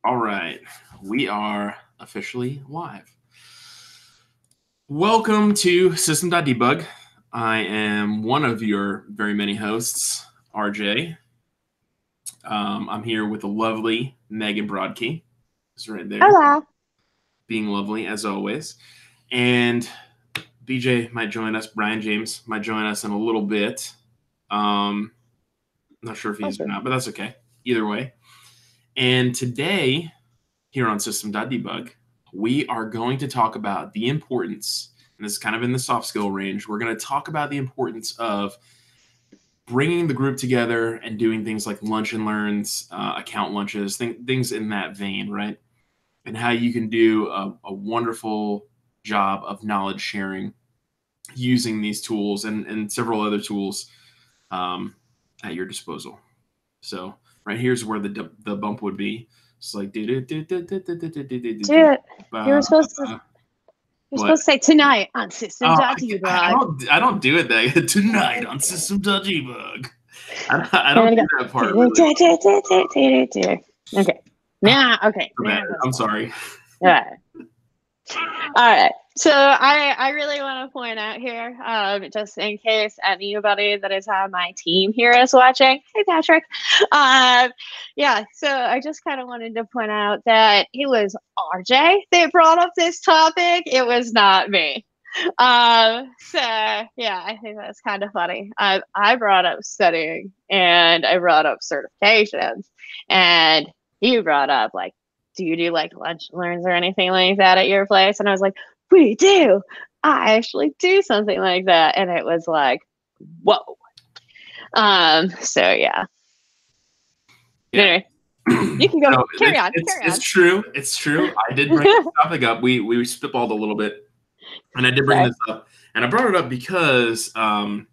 All right, we are officially live. Welcome to System.Debug. I am one of your very many hosts, RJ. I'm here with the lovely Megan Broadkey. It's right there. Hello. Being lovely, as always. And BJ might join us. Brian James might join us in a little bit. Not sure if he is or not, but that's okay. Either way. And today, here on System.Debug, we are going to talk about the importance, and this is kind of in the soft skill range, we're going to talk about the importance of bringing the group together and doing things like lunch and learns, account lunches, things in that vein, right? And how you can do a wonderful job of knowledge sharing using these tools and several other tools at your disposal. So right here's where the bump would be. It's like Dude, you're supposed to say tonight on System.Debug. I don't do it that tonight on System.Debug. I don't do that part. Really. Okay. Now, okay. I'm sorry. All right. So I really want to point out here, just in case anybody that is on my team here is watching. Hey, Patrick. Yeah, so I just kind of wanted to point out that it was RJ that brought up this topic. It was not me. So yeah, I think that's kind of funny. I brought up studying and I brought up certifications, and you brought up like, do you do like lunch learns or anything like that at your place? And I was like, we do. I actually do something like that. And it was like, whoa. So yeah. Anyway, you can go. Carry on. It's true. It's true. I did bring this topic up. We spitballed a little bit, and I did bring this up. And I brought it up because I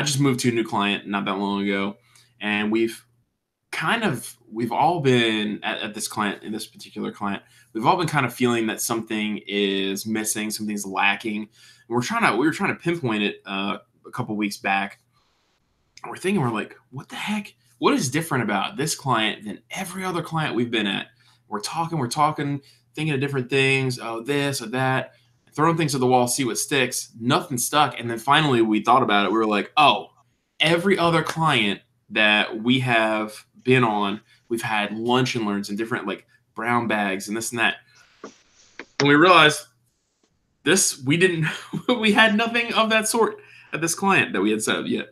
just moved to a new client not that long ago, and we've all been at this client, in this particular client, we've all been kind of feeling that something is missing, something's lacking. And we were trying to pinpoint it a couple weeks back. And we're like, what the heck? What is different about this client than every other client we've been at? We're talking, thinking of different things. Oh, this or that, throwing things at the wall, see what sticks. Nothing stuck. And then finally we thought about it. We were like, oh, every other client that we have been on, we've had lunch and learns and different like brown bags and this and that. And we realized we had nothing of that sort at this client that we had set up yet.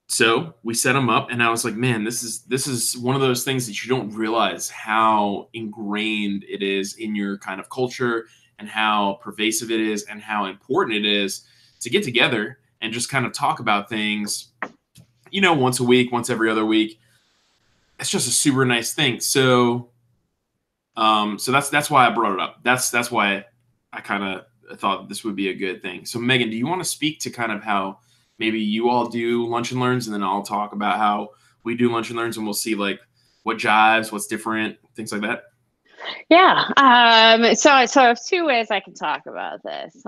So we set them up, and I was like, man, this is one of those things that you don't realize how ingrained it is in your kind of culture and how pervasive it is and how important it is to get together and just kind of talk about things, once a week, once every other week. It's just a super nice thing. So that's why I brought it up. That's why I kind of thought this would be a good thing. So Megan, do you want to speak to kind of how maybe you all do lunch and learns, and then I'll talk about how we do lunch and learns, and we'll see like what jives, what's different, things like that. Yeah. So I have two ways I can talk about this.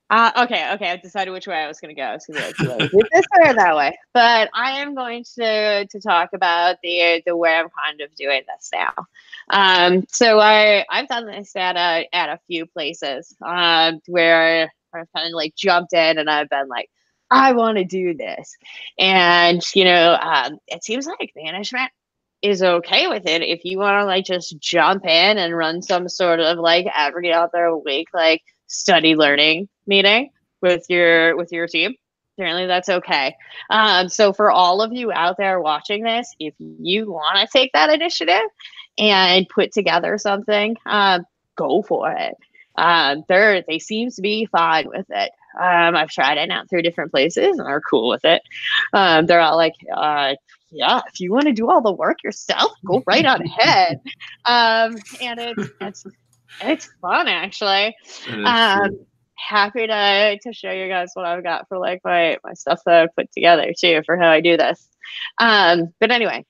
Okay. I've decided which way I was going to go. I was going to go this way or that way. But I am going to talk about the way I'm kind of doing this now. So I've done this at a few places where I've kind of like jumped in and I've been like, I want to do this. And, it seems like management is okay with it if you want to like just jump in and run some sort of like every other week, like study learning meeting with your team. Apparently that's okay. So for all of you out there watching this, if you want to take that initiative and put together something, go for it. They seem to be fine with it. I've tried it out through different places and they're cool with it. They're all like, yeah, if you want to do all the work yourself, go right on ahead. And it's fun actually. Happy to show you guys what I've got for like my stuff that I've put together too for how I do this. But anyway,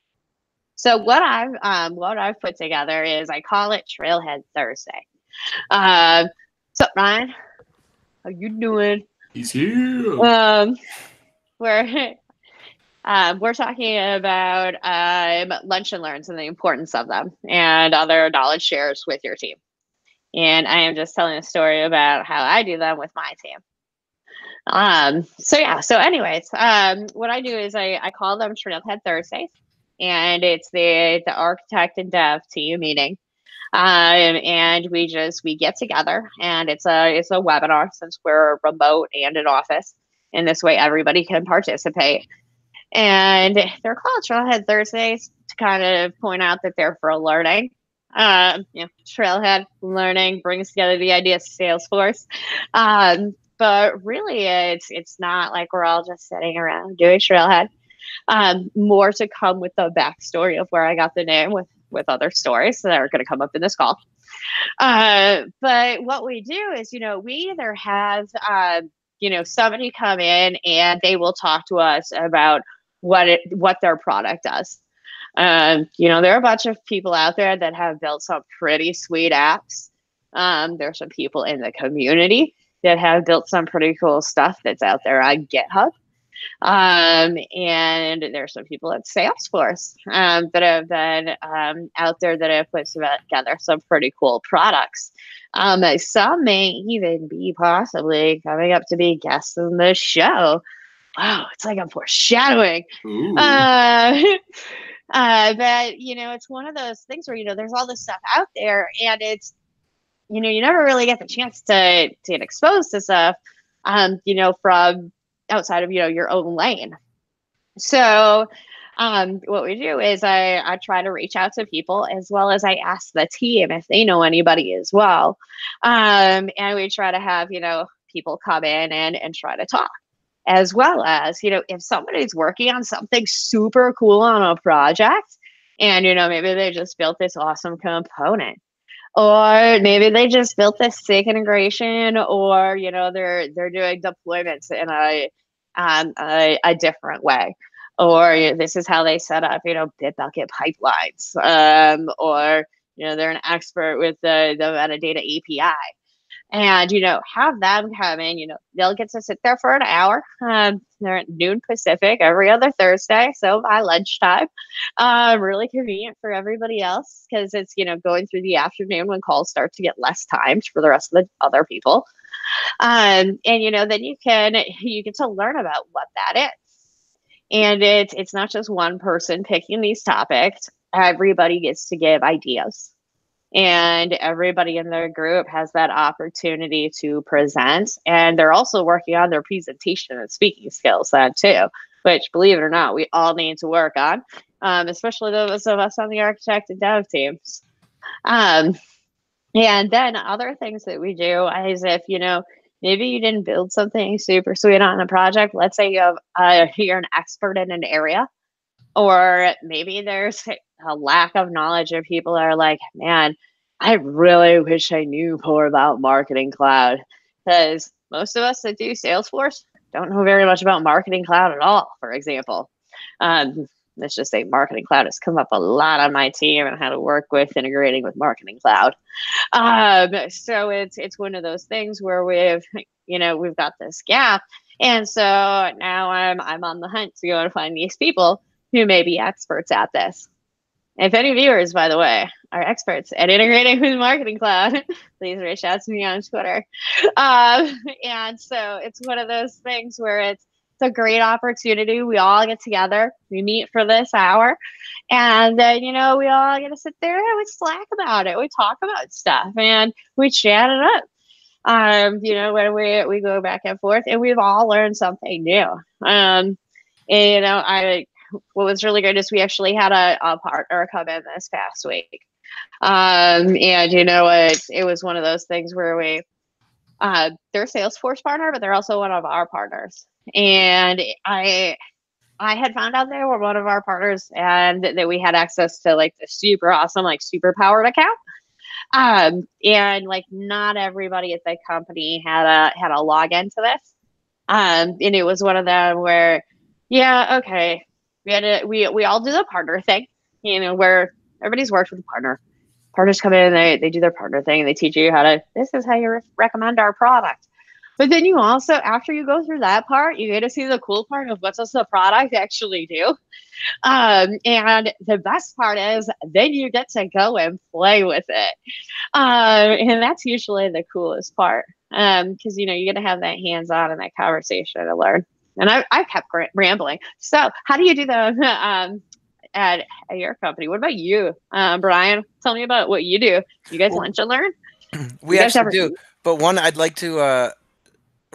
so what I've put together is I call it Trailhead Thursday. What's up, Ryan? How you doing? He's here. Where We're talking about lunch and learns and the importance of them and other knowledge shares with your team. And I am just telling a story about how I do them with my team. So anyways, what I do is I call them Trailhead Thursdays, and it's the architect and dev team meeting. And we get together, and it's a webinar since we're remote and in office. And this way everybody can participate. And they're called Trailhead Thursdays to kind of point out that they're for learning. Trailhead learning brings together the idea of Salesforce. But really, it's not like we're all just sitting around doing Trailhead. More to come with the backstory of where I got the name with other stories that are going to come up in this call. But what we do is, we either have, somebody come in and they will talk to us about what their product does. There are a bunch of people out there that have built some pretty sweet apps. There's some people in the community that have built some pretty cool stuff that's out there on GitHub. And there's some people at Salesforce that have been out there that have put together some pretty cool products. Some may even be possibly coming up to be guests in the show. Wow, it's like I'm foreshadowing. But it's one of those things where there's all this stuff out there, and it's you never really get the chance to get exposed to stuff, from outside of your own lane. So what we do is I try to reach out to people, as well as I ask the team if they know anybody as well, and we try to have people come in and try to talk, as well as if somebody's working on something super cool on a project, and maybe they just built this awesome component, or maybe they just built this sick integration, or they're doing deployments in a different way, or this is how they set up Bitbucket pipelines, or they're an expert with the metadata API, and have them come in. They'll get to sit there for an hour. They're at noon Pacific every other Thursday, so by lunchtime. Really convenient for everybody else, because it's going through the afternoon when calls start to get less timed for the rest of the other people. And then you get to learn about what that is, and it's not just one person picking these topics. Everybody gets to give ideas, and everybody in their group has that opportunity to present, and they're also working on their presentation and speaking skills then too, which, believe it or not, we all need to work on, especially those of us on the architect and dev teams. And then other things that we do is, if maybe you didn't build something super sweet on a project. Let's say you're an expert in an area, or maybe there's a lack of knowledge, of people that are like, man, I really wish I knew more about Marketing Cloud, because most of us that do Salesforce don't know very much about Marketing Cloud at all, for example. Let's just say Marketing Cloud has come up a lot on my team, and how to work with integrating with Marketing Cloud. So it's one of those things where we've got this gap, and so now I'm on the hunt to go and find these people who may be experts at this. If any viewers, by the way, are experts at integrating with Marketing Cloud, please reach out to me on Twitter. And so it's one of those things where it's a great opportunity. We all get together, we meet for this hour, and then, we all get to sit there and we slack about it. We talk about stuff and we chat it up. When we go back and forth, and we've all learned something new. What was really good is we actually had a partner come in this past week. And it was one of those things where they're a Salesforce partner, but they're also one of our partners. And I had found out they were one of our partners, and that we had access to the super awesome, super powered account. And not everybody at the company had a login to this. And it was one of them where, yeah, okay, we all do the partner thing, where everybody's worked with a partner. Partners come in, they do their partner thing, and they teach you this is how you recommend our product. But then you also, after you go through that part, you get to see the cool part of what does the product actually do. And the best part is then you get to go and play with it. And that's usually the coolest part. Because you get to have that hands-on and that conversation to learn. And I've kept rambling. So how do you do the at your company? What about you, Brian? Tell me about what you do. You guys lunch and learn? We actually do. But one, I'd like to.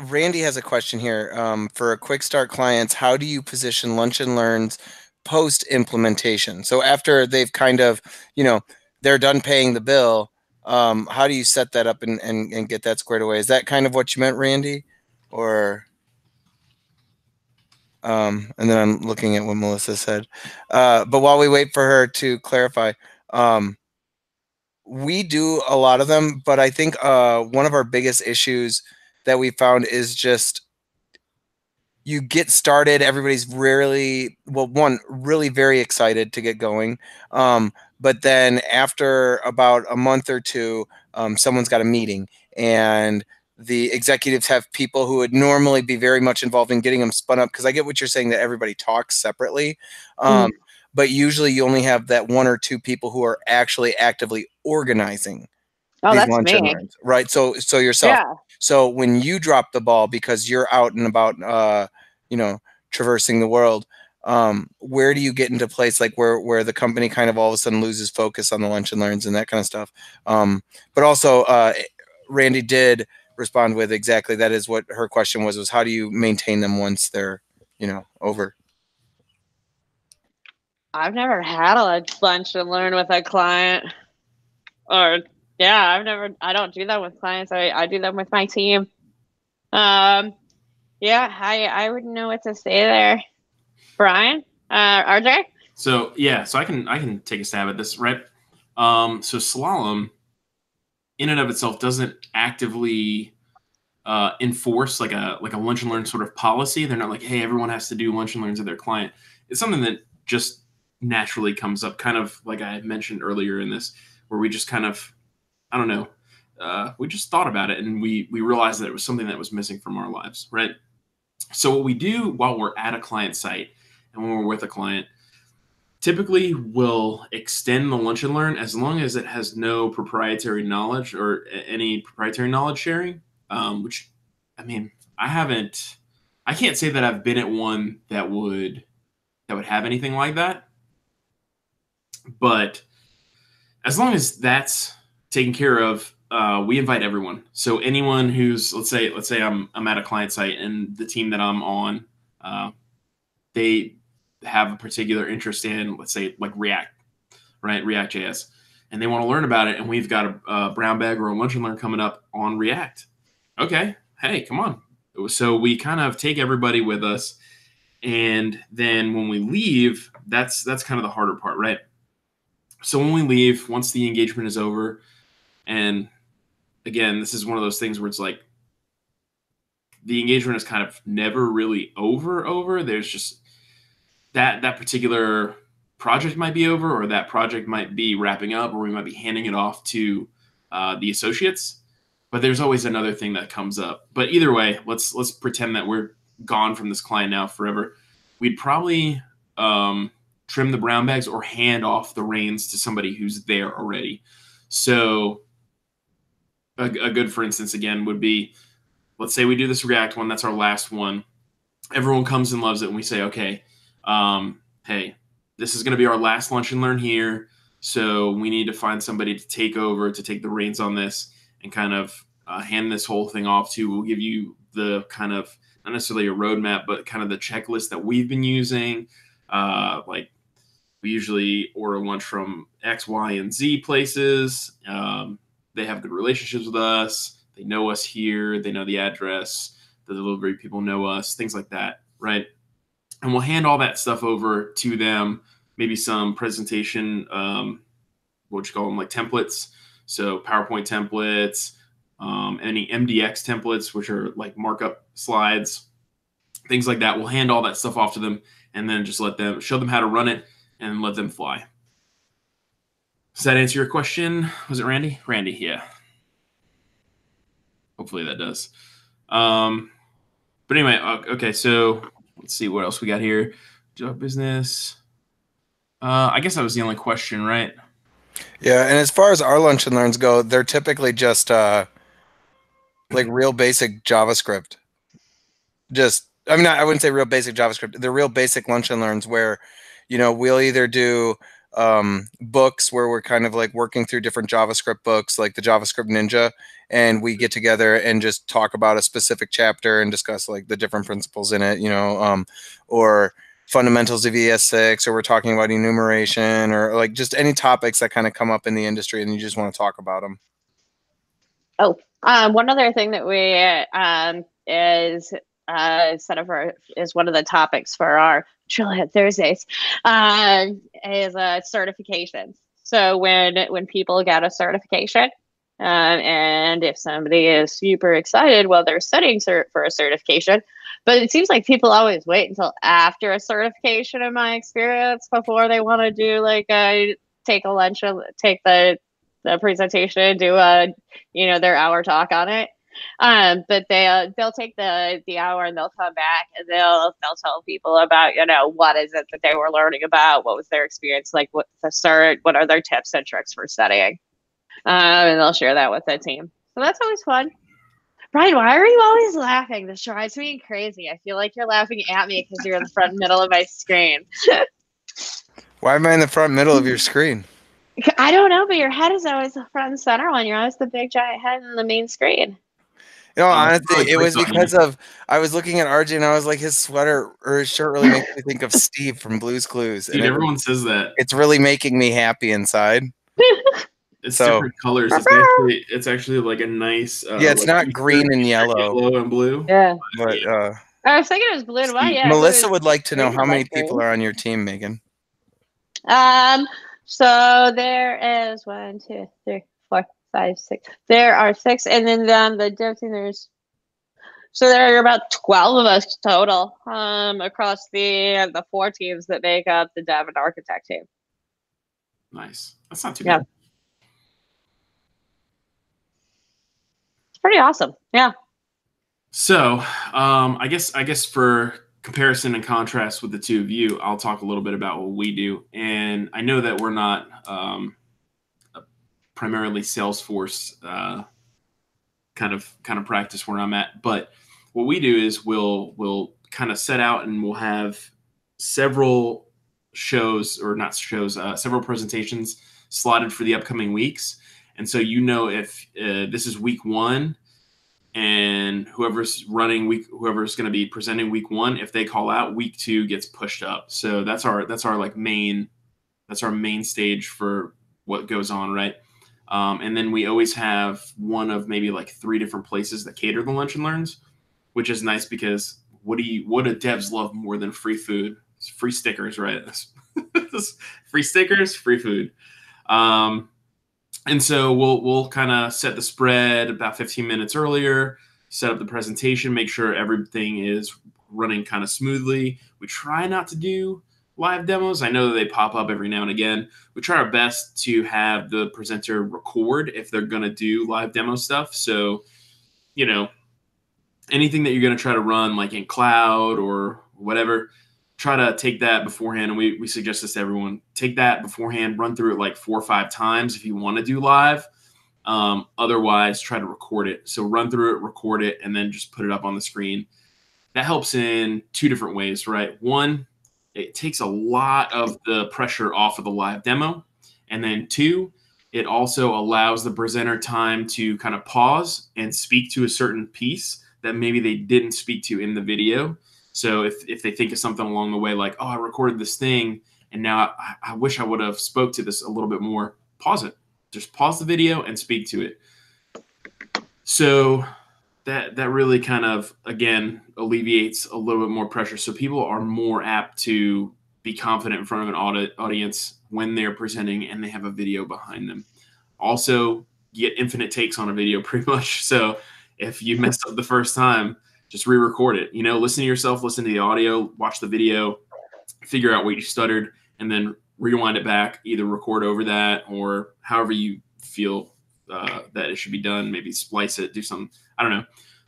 Randy has a question here. For a quick start clients, how do you position lunch and learns post implementation? So after they've kind of, they're done paying the bill. How do you set that up and get that squared away? Is that kind of what you meant, Randy? Or and then I'm looking at what Melissa said. But while we wait for her to clarify, we do a lot of them, but I think one of our biggest issues that we found is just you get started, everybody's really very excited to get going. But then after about a month or two, someone's got a meeting and the executives have people who would normally be very much involved in getting them spun up. Because I get what you're saying, that everybody talks separately. But usually you only have that one or two people who are actually actively organizing these lunch and learns, right? So yourself. Yeah. So when you drop the ball because you're out and about, traversing the world, where do you get into place, like where the company kind of all of a sudden loses focus on the lunch and learns and that kind of stuff? But also, Randy did respond with exactly that is what her question was how do you maintain them once they're, over? I've never had a lunch and learn with a client. Or I don't do that with clients. I do them with my team. I wouldn't know what to say there. Brian, RJ? So I can take a stab at this, right? So Slalom in and of itself doesn't actively enforce like a lunch and learn sort of policy. They're not like, hey, everyone has to do lunch and learns of their client. It's something that just naturally comes up, kind of like I mentioned earlier in this, where we just kind of, I don't know, we just thought about it and we realized that it was something that was missing from our lives, right? So what we do while we're at a client site and when we're with a client, typically we'll extend the lunch and learn as long as it has no proprietary knowledge or any proprietary knowledge sharing. Which, I mean, I can't say that I've been at one that would have anything like that. But as long as that's taken care of, we invite everyone. So anyone who's, let's say I'm at a client site and the team that I'm on, they have a particular interest in, let's say, like React, right? React.js. And they want to learn about it. And we've got a brown bag or a lunch and learn coming up on React. Okay. Hey, come on. So we kind of take everybody with us. And then when we leave, that's kind of the harder part, right? So when we leave, once the engagement is over, and again, this is one of those things where it's like the engagement is kind of never really over. There's just that particular project might be over, or that project might be wrapping up, or we might be handing it off to the associates. But there's always another thing that comes up. But either way, let's pretend that we're gone from this client now forever. We'd probably trim the brown bags or hand off the reins to somebody who's there already. So a good, for instance, again, would be, let's say we do this React one. That's our last one. Everyone comes and loves it. And we say, okay, hey, this is going to be our last lunch and learn here. So we need to find somebody to take over, to take the reins on this and kind of hand this whole thing off to. We'll give you the kind of, not necessarily a roadmap, but kind of the checklist that we've been using. Like we usually order lunch from X, Y, and Z places. They have good relationships with us. They know us here. They know the address. The delivery people know us, things like that, right? And we'll hand all that stuff over to them, maybe some presentation, what you call them, like templates. So PowerPoint templates, any MDX templates, which are like markup slides, things like that. We'll hand all that stuff off to them and then just show them how to run it and let them fly. Does that answer your question? Was it Randy? Randy, yeah. Hopefully that does. But anyway, okay, so let's see what else we got here. Job business. I guess that was the only question, right? Yeah, and as far as our lunch and learns go, they're typically just like real basic JavaScript. I mean, I wouldn't say real basic JavaScript. They're real basic lunch and learns where, we'll either do books where we're kind of like working through different JavaScript books, like the JavaScript Ninja, and we get together and just talk about a specific chapter and discuss like the different principles in it, or fundamentals of ES6, or we're talking about enumeration, or like just any topics that kind of come up in the industry and you just want to talk about them. Oh, one other thing that we is set up for is one of the topics for our Trailhead Thursdays is certifications. So when people get a certification, and if somebody is super excited while they're studying for a certification, but it seems like people always wait until after a certification, in my experience, before they want to do like take a lunch, take the presentation, and do their hour talk on it. But they'll take the hour and they'll come back and they'll tell people about what is it that they were learning about, what was their experience like, what are their tips and tricks for studying, and they'll share that with the team. So that's always fun. Brian, why are you always laughing? This drives me crazy. I feel like you're laughing at me because you're in the front middle of my screen. Why am I in the front middle of your screen? I don't know, but your head is always the front and center one. You're always the big giant head in the main screen. Honestly, it was because of I was looking at RJ and I was like, his sweater or his shirt really makes me think of Steve from Blue's Clues. Dude, everyone says that. It's really making me happy inside. It's different colors. It's actually like a nice. Yeah, it's like not green and yellow and blue. Yeah. But I was thinking it was blue and white. Yeah. Melissa would like to know how many people are on your team, Megan. So there is 1, 2, 3, 4, 5, 6. There are 6, and then the dev team so there are about 12 of us total across the 4 teams that make up the dev and architect team. Nice. That's not too bad. It's pretty awesome. Yeah. So I guess for comparison and contrast with the two of you, I'll talk a little bit about what we do. And I know that we're not primarily Salesforce kind of practice where I'm at, but what we do is we'll kind of set out and we'll have several several presentations slotted for the upcoming weeks. And so if this is week 1, and whoever's going to be presenting week 1, if they call out, week 2 gets pushed up. So that's our main stage for what goes on, right? And then we always have one of maybe like 3 different places that cater the lunch and learns, which is nice because what do devs love more than free food? It's free stickers, right? Free stickers, free food. And so we'll kind of set the spread about 15 minutes earlier, set up the presentation, make sure everything is running kind of smoothly. We try not to do live demos. I know that they pop up every now and again. We try our best to have the presenter record if they're going to do live demo stuff. So, anything that you're going to try to run like in cloud or whatever, try to take that beforehand. And we suggest this to everyone. Take that beforehand, run through it like 4 or 5 times if you want to do live. Otherwise, try to record it. So run through it, record it, and then just put it up on the screen. That helps in 2 different ways, right? One, it takes a lot of the pressure off of the live demo. And then 2, it also allows the presenter time to kind of pause and speak to a certain piece that maybe they didn't speak to in the video. So if they think of something along the way, like, oh, I recorded this thing, and now I wish I would have spoke to this a little bit more, pause it. Just pause the video and speak to it. So that really kind of, again, alleviates a little bit more pressure. So people are more apt to be confident in front of an audience when they're presenting and they have a video behind them. Also, you get infinite takes on a video pretty much. So if you messed up the first time, just re-record it. Listen to yourself, listen to the audio, watch the video, figure out what you stuttered, and then rewind it back, either record over that or however you feel that it should be done. Maybe splice it, do something. I don't know.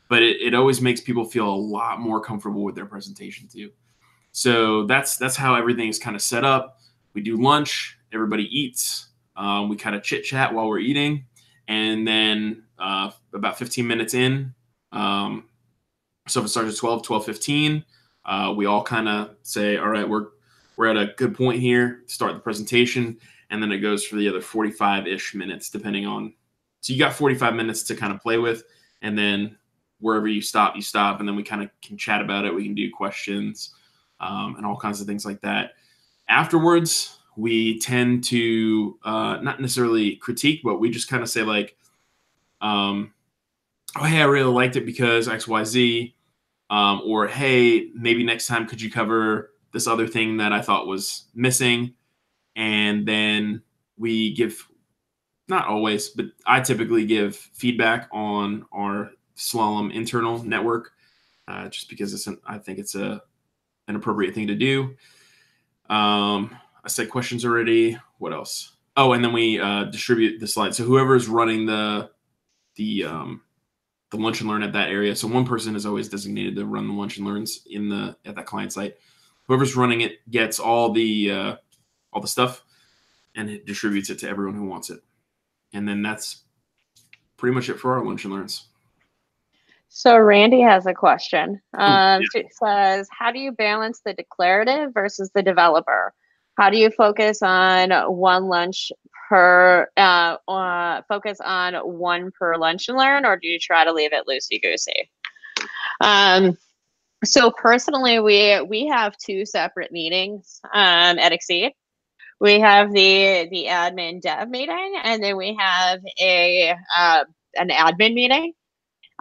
but it always makes people feel a lot more comfortable with their presentation too. So that's how everything is kind of set up. We do lunch, everybody eats, we kind of chit chat while we're eating, and then about 15 minutes in, so if it starts at 12:15, we all kind of say, all right, we're at a good point here, start the presentation, and then it goes for the other 45-ish minutes, depending on. So you got 45 minutes to kind of play with, and then wherever you stop, and then we kind of can chat about it. We can do questions and all kinds of things like that. Afterwards, we tend to not necessarily critique, but we just kind of say like, oh, hey, I really liked it because X, Y, Z. Or, hey, maybe next time could you cover this other thing that I thought was missing? And then we give, not always, but I typically give feedback on our Slalom internal network, just because I think it's an appropriate thing to do. I said questions already. What else? Oh, and then we distribute the slides. So whoever's running the lunch and learn at that area. So one person is always designated to run the lunch and learns at that client site. Whoever's running it gets all the stuff, and it distributes it to everyone who wants it. And then that's pretty much it for our lunch and learns. So Randy has a question. It says, how do you balance the declarative versus the developer? How do you focus on one lunch per focus on one per lunch and learn, or do you try to leave it loosey goosey? So personally, we have two separate meetings at Exceed. We have the admin dev meeting, and then we have an admin meeting.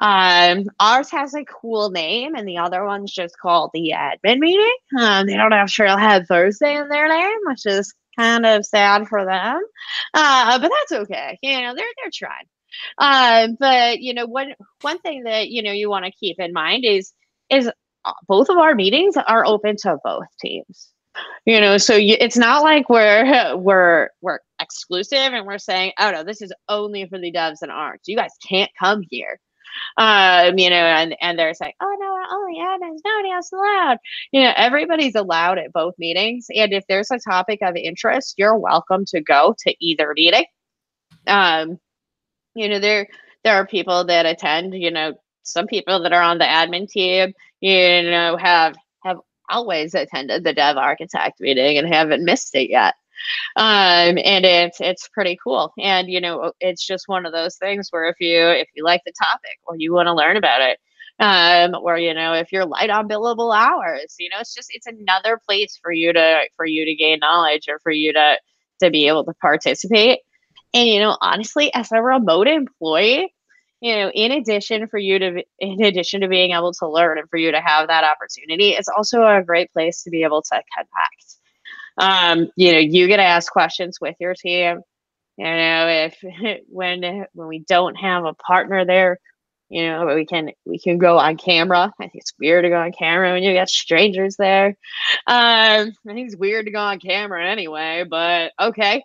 Ours has a cool name, and the other one's just called the admin meeting. They don't have Trailhead Thursday in their name, which is kind of sad for them. But that's okay. They're trying. But one thing that you want to keep in mind is both of our meetings are open to both teams. So it's not like we're exclusive and we're saying, oh no, this is only for the devs and arts. You guys can't come here. And they're saying, oh no, only admins, nobody else allowed. Everybody's allowed at both meetings. And if there's a topic of interest, you're welcome to go to either meeting. There are people that attend, some people that are on the admin team, have always attended the dev architect meeting and haven't missed it yet. And it's pretty cool. And, it's just one of those things where if you like the topic or you want to learn about it, or, if you're light on billable hours, it's another place for you to gain knowledge or for you to be able to participate. And, honestly, as a remote employee, in addition to being able to learn and for you to have that opportunity, it's also a great place to be able to connect. You get to ask questions with your team. If when we don't have a partner there, we can go on camera. I think it's weird to go on camera when you got strangers there. I think it's weird to go on camera anyway, but okay.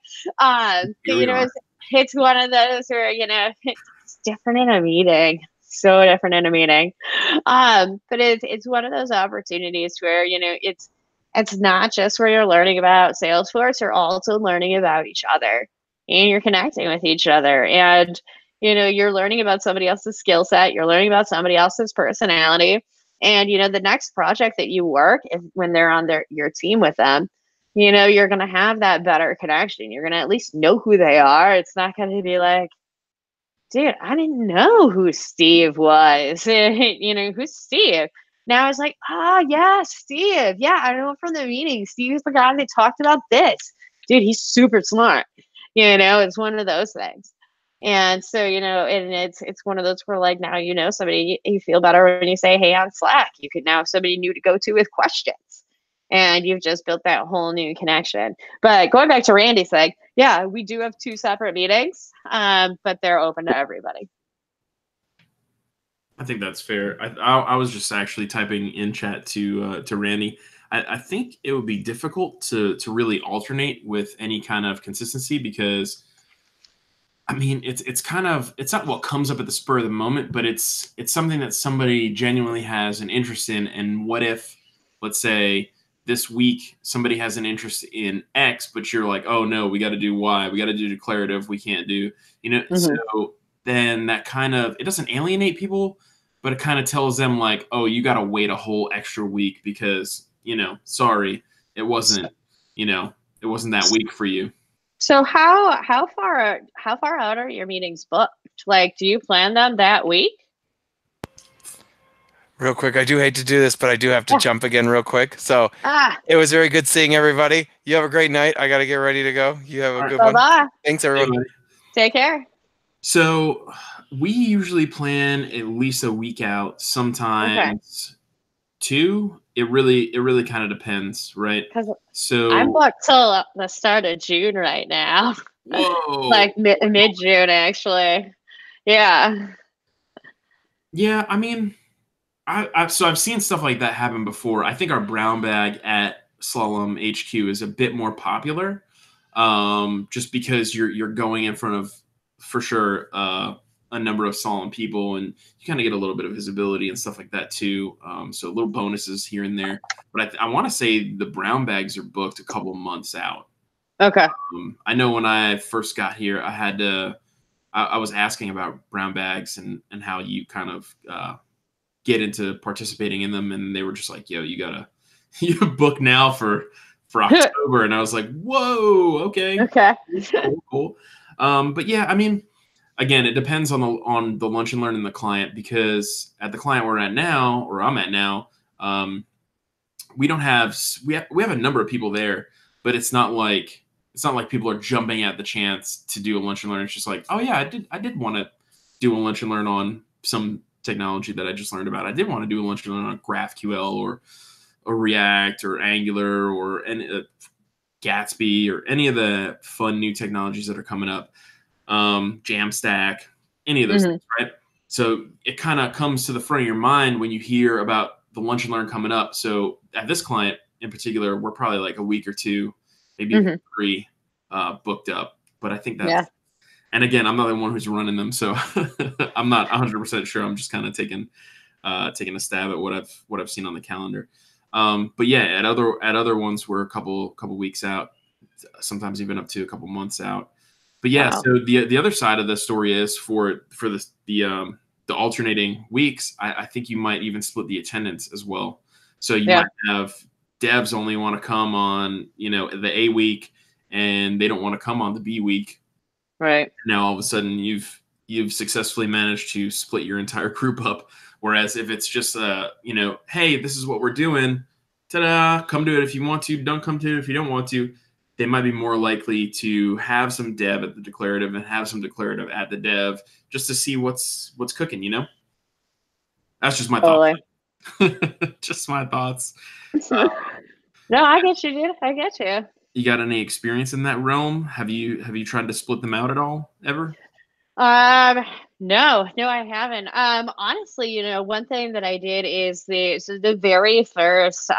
It's one of those where it's different in a meeting. So different in a meeting. But it's one of those opportunities where it's not just where you're learning about Salesforce, you're also learning about each other and you're connecting with each other. And, you're learning about somebody else's skill set. You're learning about somebody else's personality. And, the next project that you work, when they're on your team with them, you're going to have that better connection. You're going to at least know who they are. It's not going to be like, dude, I didn't know who Steve was. Who's Steve? Now it's like, yeah, Steve. Yeah, I know him from the meeting. Steve's the guy that talked about this. Dude, he's super smart. It's one of those things. And so, and it's one of those where like now somebody, you feel better when you say, hey, on Slack, you could now have somebody new to go to with questions. And you've just built that whole new connection. But going back to Randy's thing, yeah, we do have two separate meetings, but they're open to everybody. I think that's fair. I was just actually typing in chat to Randy. I think it would be difficult to really alternate with any kind of consistency because I mean, it's kind of, it's not what comes up at the spur of the moment, but it's something that somebody genuinely has an interest in. And what if, let's say, this week somebody has an interest in X, but you're like, oh no, we got to do Y, we got to do declarative, we can't do, so then that kind of, it doesn't alienate people, but it kind of tells them like, oh, you got to wait a whole extra week because, sorry, it wasn't, it wasn't that week for you. So how far out are your meetings booked? Like, do you plan them that week? Real quick, I do hate to do this, but I do have to jump again real quick. So it was very good seeing everybody. You have a great night. I got to get ready to go. You have a good one. Bye-bye. Thanks, everyone. Take care. So we usually plan at least a week out, sometimes two. It really kind of depends, right? So I'm booked till the start of June right now. Whoa. Like mid-June, actually. Yeah. Yeah, I mean, so I've seen stuff like that happen before. I think our brown bag at Slalom HQ is a bit more popular, just because you're going in front of, for sure, a number of Slalom people, and you kind of get a little bit of visibility and stuff like that too. So little bonuses here and there. But I want to say the brown bags are booked a couple months out. Okay. I know when I first got here, I was asking about brown bags and how you kind of get into participating in them, and they were just like, yo, you book now for October. And I was like, whoa, okay. Cool. But yeah, I mean, again, it depends on the lunch and learn and the client, because at the client we're at now, or I'm at now, we have a number of people there, but it's not like people are jumping at the chance to do a lunch and learn. It's just like, oh yeah, I did want to do a lunch and learn on some technology that I just learned about. I did want to do a lunch and learn on GraphQL or React or Angular or Gatsby or any of the fun new technologies that are coming up. Jamstack, any of those things, right? So it kind of comes to the front of your mind when you hear about the lunch and learn coming up. So at this client in particular, we're probably like a week or two, maybe 3 booked up. But I think that's, and again, I'm not the one who's running them, so I'm not 100% sure. I'm just kind of taking a stab at what I've seen on the calendar. But yeah, at other ones we're a couple weeks out, sometimes even up to a couple months out. But yeah, so the other side of the story is for the alternating weeks, I think you might even split the attendance as well. So you might have devs only want to come on, the A week, and they don't want to come on the B week. Right. Now all of a sudden you've successfully managed to split your entire group up. Whereas if it's just hey, this is what we're doing, ta-da, come to it if you want to, don't come to it if you don't want to. They might be more likely to have some dev at the declarative and have some declarative at the dev, just to see what's cooking, That's just my thoughts. Just my thoughts. No, I get you, dude. I get you. You got any experience in that realm? Have you tried to split them out at all ever? No, I haven't. Honestly, one thing that I did is the very first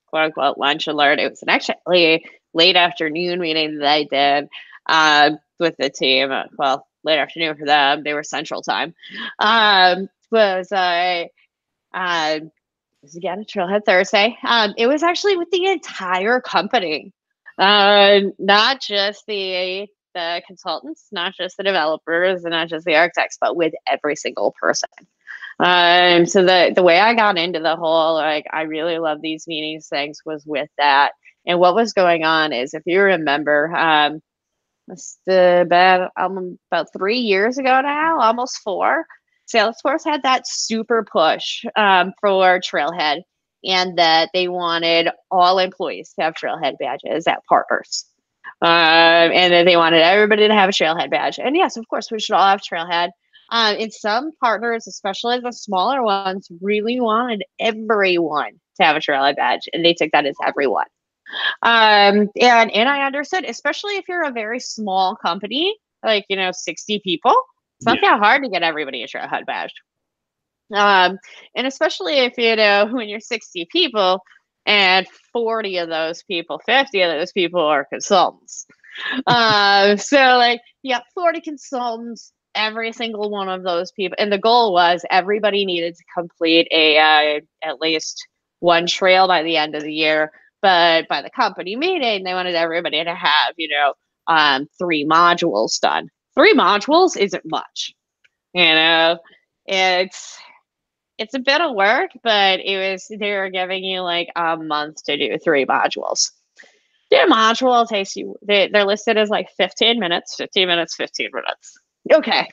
quote unquote lunch alert. It was an actually late afternoon meeting that I did with the team. Well, late afternoon for them. They were Central Time. Was again a Trailhead Thursday. It was actually with the entire company, not just the consultants, not just the developers, and not just the architects, but with every single person. So the way I got into the whole, like, I really love these meetings things was with that. And what was going on is, if you remember, about 3 years ago now, almost 4, Salesforce had that super push for Trailhead, and that they wanted all employees to have Trailhead badges at partners. And then they wanted everybody to have a Trailhead badge. And yes, of course, we should all have Trailhead. And some partners, especially the smaller ones, really wanted everyone to have a Trailhead badge, and they took that as everyone. And I understood, especially if you're a very small company, like 60 people, it's not that hard to get everybody a Trailhead badge. And especially if when you're 60 people and 40 of those people, 50 of those people are consultants. So like, yeah, 40 consultants, every single one of those people. And the goal was everybody needed to complete at least one trail by the end of the year. But by the company meeting, they wanted everybody to have, 3 modules done. 3 modules isn't much, it's a bit of work, but they were giving you like a month to do 3 modules. Their module takes you, they're listed as like 15 minutes, 15 minutes, 15 minutes. Okay.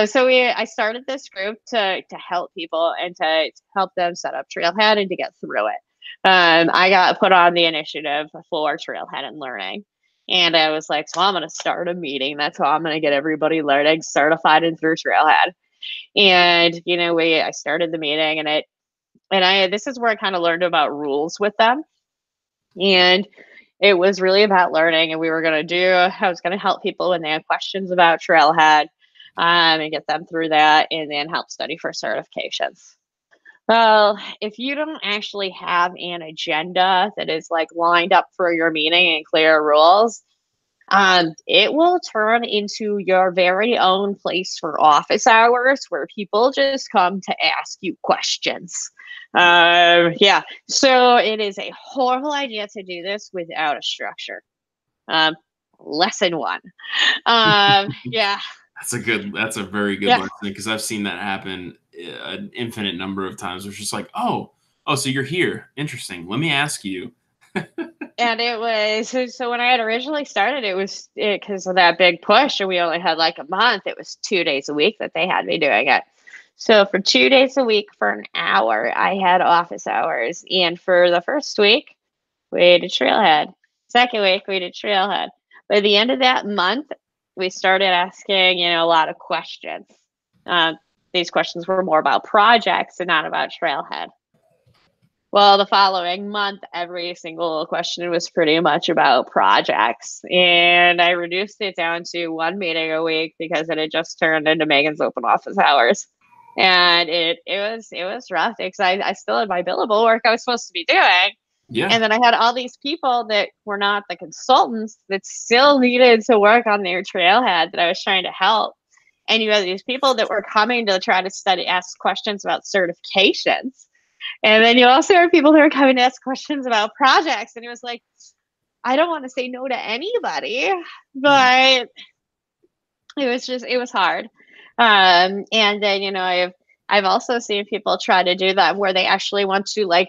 So I started this group to help people and to help them set up Trailhead and to get through it. I got put on the initiative for Trailhead and learning. And I was like, so I'm going to start a meeting. That's how I'm going to get everybody learning, certified and through Trailhead. And, I started the meeting and this is where I kind of learned about rules with them. And it was really about learning, and I was going to help people when they had questions about Trailhead and get them through that and then help study for certifications. Well, if you don't actually have an agenda that is like lined up for your meeting and clear rules, it will turn into your very own place for office hours where people just come to ask you questions. Yeah, so it is a horrible idea to do this without a structure. Lesson 1. Yeah. That's a very good lesson, because I've seen that happen an infinite number of times. It's just like, oh, so you're here. Interesting. Let me ask you. And it was, so when I had originally started, it was because of that big push, and we only had like a month. It was 2 days a week that they had me doing it. So for 2 days a week for an hour, I had office hours. And for the first week, we did Trailhead. Second week, we did Trailhead. By the end of that month, we started asking, a lot of questions. These questions were more about projects and not about Trailhead. Well, the following month, every single question was pretty much about projects. And I reduced it down to 1 meeting a week because it had just turned into Megan's open office hours. And it was rough because I still had my billable work I was supposed to be doing. Yeah. And then I had all these people that were not the consultants that still needed to work on their Trailhead that I was trying to help. And you had these people that were coming to try to ask questions about certifications. And then you also have people that are coming to ask questions about projects. And it was like, I don't want to say no to anybody, but it was hard. And then, I've also seen people try to do that where they actually want to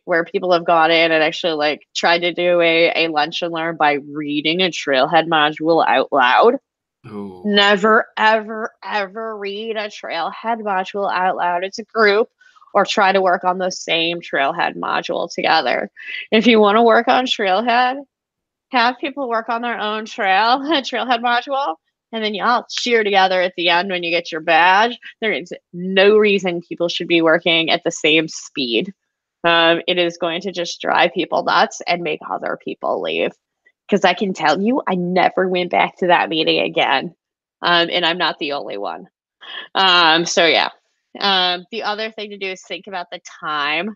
where people have gone in and actually tried to do a lunch and learn by reading a Trailhead module out loud. Ooh. Never, ever, ever read a Trailhead module out loud. It's a group, or try to work on the same Trailhead module together. If you want to work on Trailhead, have people work on their own Trailhead module, and then y'all cheer together at the end when you get your badge. There is no reason people should be working at the same speed. It is going to just drive people nuts and make other people leave. Because I can tell you, I never went back to that meeting again. And I'm not the only one. So yeah. The other thing to do is think about the time,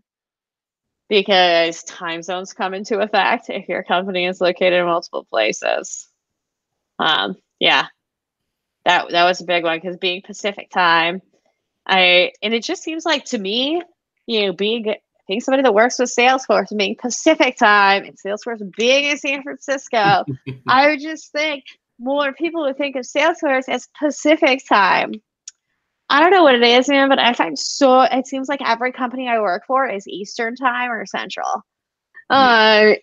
because time zones come into effect if your company is located in multiple places. Yeah, that was a big one, because being Pacific time, and it just seems like to me, being somebody that works with Salesforce, being Pacific time, and Salesforce being in San Francisco, I would just think more people would think of Salesforce as Pacific time. I don't know what it is, man, but I find it seems like every company I work for is Eastern time or Central. And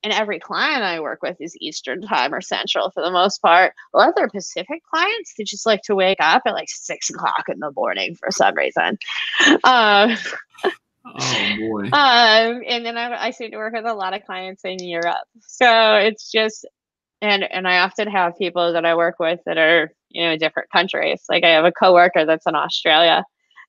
every client I work with is Eastern time or Central for the most part. A lot of their Pacific clients, they just like to wake up at 6 o'clock in the morning for some reason. Oh boy. And then I seem to work with a lot of clients in Europe. So it's just, and I often have people that I work with that are, in different countries. Like I have a coworker that's in Australia.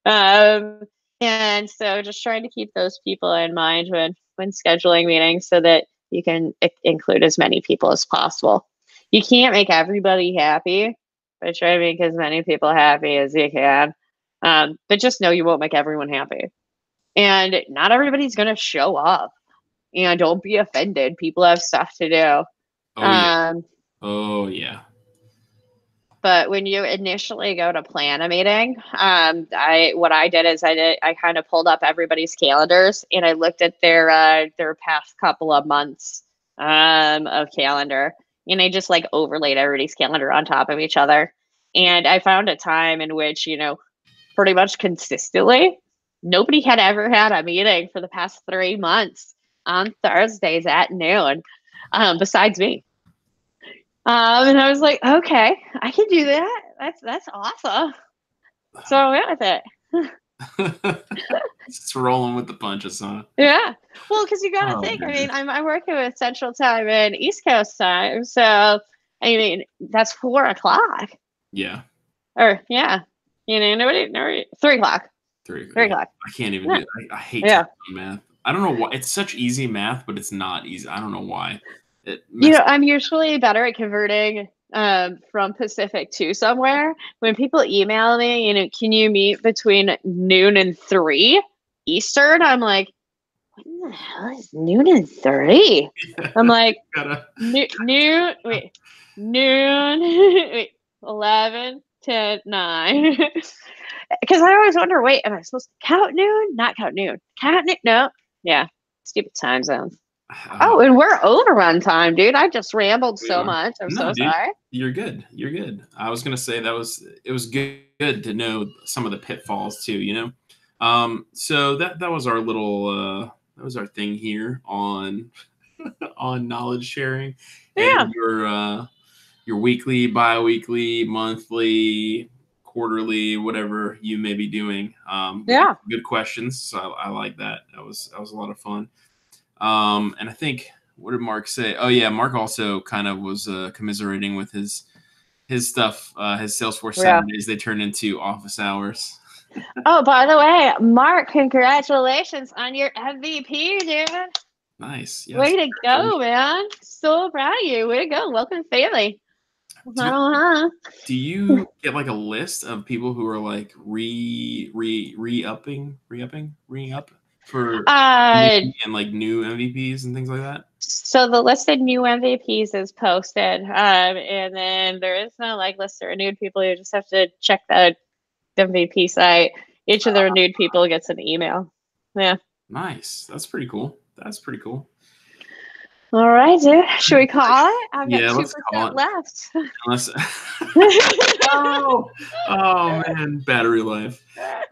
And so just trying to keep those people in mind when scheduling meetings so that you can include as many people as possible. You can't make everybody happy, but try to make as many people happy as you can. But just know you won't make everyone happy. And not everybody's going to show up. and don't be offended. People have stuff to do. Oh yeah. Oh yeah. But when you initially go to plan a meeting, what I did is I kind of pulled up everybody's calendars and I looked at their past couple of months of calendar, and I just like overlaid everybody's calendar on top of each other. And I found a time in which, you know, pretty much consistently, nobody had ever had a meeting for the past 3 months on Thursdays at noon, besides me. And I was like, okay, I can do that. That's awesome. So I went with it. Just rolling with the punches, huh? Yeah. Well, because you got to think. Man. I mean, I'm working with Central Time and East Coast time, so I mean that's 4 o'clock. Yeah. Or yeah, you know, nobody 3 o'clock. 3 o'clock. I can't even Yeah. do it. I hate math. I don't know why. It's such easy math, but it's not easy. I don't know why. You know, I'm usually better at converting from Pacific to somewhere. When people email me, you know, can you meet between noon and 3 Eastern? I'm like, what the hell is noon and 3? I'm like, noon, wait, 11, 10, 9. Because I always wonder, wait, am I supposed to count noon? Not count noon. Count noon? No. Yeah. Stupid time zones. Oh, and we're overrun time, dude. I just rambled so much. I'm so sorry. You're good. You're good. I was gonna say it was good to know some of the pitfalls too, you know. So that was our little that was our thing here on on knowledge sharing. And your weekly, bi-weekly, monthly, quarterly, whatever you may be doing. Good questions. So I like that. That was a lot of fun. And I think, what did Mark say? Oh yeah, Mark also kind of was commiserating with his stuff, his Salesforce Saturdays. They turned into office hours. Oh, by the way, Mark, congratulations on your MVP, dude. Nice. Yes. Way to go, man. So proud of you. Way to go. Welcome to the family. Do you get like a list of people who are like re-upping for and like new MVPs and things like that? So the list of new MVPs is posted, and then there is no like list of renewed people. You just have to check the MVP site. Each of the renewed people gets an email. Yeah. Nice. That's pretty cool. That's pretty cool. All right, dude. Should we call it? I've got 2% left. Oh man, battery life.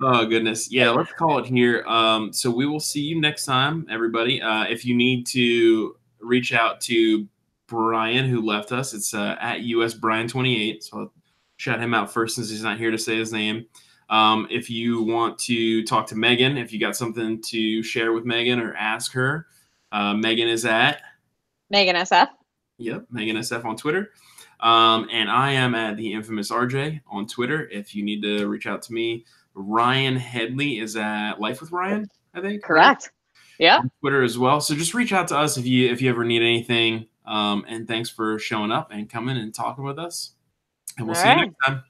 Oh goodness. Yeah, let's call it here. So we will see you next time, everybody. If you need to reach out to Brian, who left us, it's at USBrian28. So I'll shout him out first since he's not here to say his name. If you want to talk to Megan, if you got something to share with Megan or ask her, Megan is at Megan SF. Yep, Megan SF on Twitter. And I am at the infamous RJ on Twitter. If you need to reach out to me, Ryan Headley is at Life with Ryan, I think. Correct. Yeah. On Twitter as well. So just reach out to us if you ever need anything. And thanks for showing up and coming and talking with us. And we'll see you next time.